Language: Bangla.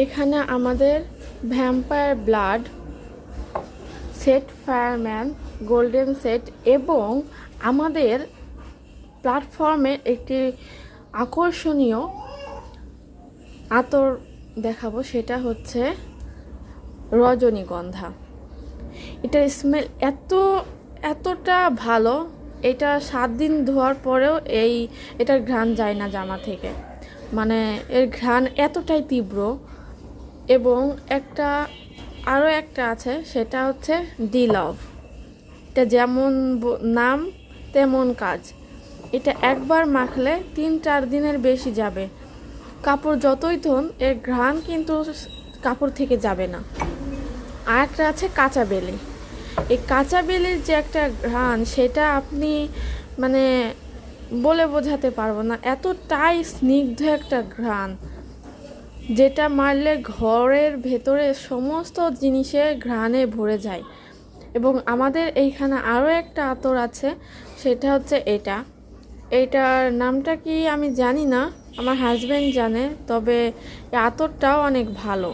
এখানে আমাদের vampire blood shed, fireman golden set এবং আমাদের প্ল্যাটফর্মের একটি আকর্ষণীয় আতর দেখাবো, সেটা হচ্ছে রজনীগন্ধা। এটার স্মেল এতটা ভালো, এটা 7 দিন ধোয়ার পরেও এটার ঘ্রাণ যায় না জামা থেকে। মানে এর ঘ্রাণ এতটাই তীব্র। এবং আরও একটা আছে, সেটা হচ্ছে ডি লাভ। এটা যেমন নাম তেমন কাজ। এটা একবার মাখলে 3-4 দিনের বেশি যাবে। কাপড় যতই ধোন এর ঘ্রাণ কিন্তু কাপড় থেকে যাবে না। আর একটা আছে কাঁচা বেলি। এই কাঁচা বেলির যে একটা ঘ্রাণ, সেটা আপনি মানে বলে বোঝাতে পারবো না, এতটাই স্নিগ্ধ একটা ঘ্রাণ, যেটা মারলে ঘরের ভেতরে সমস্ত জিনিসে ঘ্রাণে ভরে যায়। এবং আমাদের এইখানে আরও একটা আতর আছে, সেটা হচ্ছে এইটার নামটা কি আমি জানি না, আমার হাজব্যান্ড জানে, তবে এই আতরটাও অনেক ভালো।